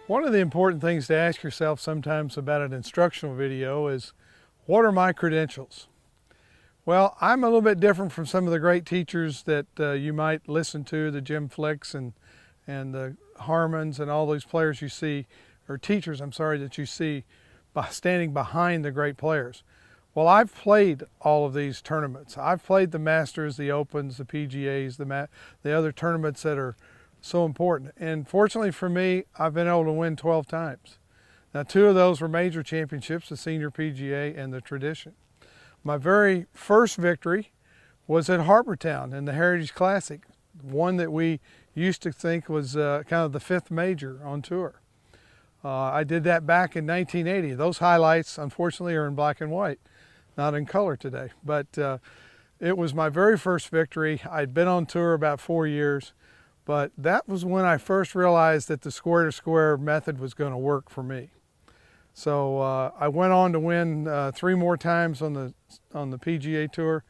One of the important things to ask yourself sometimes about an instructional video is, what are my credentials? Well, I'm a little bit different from some of the great teachers that you might listen to, the Jim Flicks and the Harmons and all those players you see, or teachers, I'm sorry, that you see by standing behind the great players. Well, I've played all of these tournaments. I've played the Masters, the Opens, the PGAs, the other tournaments that are so important. And fortunately for me, I've been able to win 12 times. Now, 2 of those were major championships, the Senior PGA and the Tradition. My very first victory was at Harbortown in the Heritage Classic, one that we used to think was kind of the 5th major on tour. I did that back in 1980. Those highlights, unfortunately, are in black and white, not in color today. But it was my very first victory. I'd been on tour about 4 years, but that was when I first realized that the square to square method was going to work for me. So I went on to win 3 more times on the PGA Tour.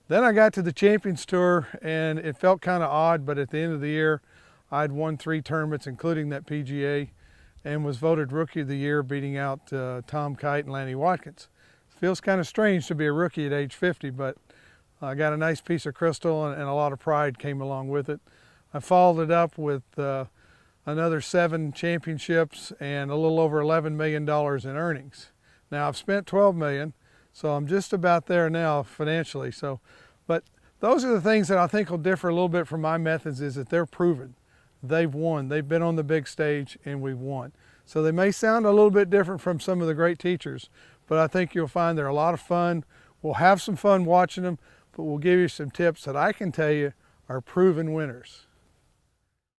Then I got to the Champions Tour, and it felt kind of odd, but at the end of the year, I'd won 3 tournaments, including that PGA, and was voted Rookie of the Year, beating out Tom Kite and Lanny Watkins. Feels kind of strange to be a rookie at age 50, but I got a nice piece of crystal, and a lot of pride came along with it. I followed it up with another 7 championships and a little over $11 million in earnings. Now, I've spent $12 million, so I'm just about there now financially. But those are the things that I think will differ a little bit from my methods, is that they're proven. They've won. They've been on the big stage, and we've won. So they may sound a little bit different from some of the great teachers, but I think you'll find they're a lot of fun. We'll have some fun watching them, but we'll give you some tips that I can tell you are proven winners.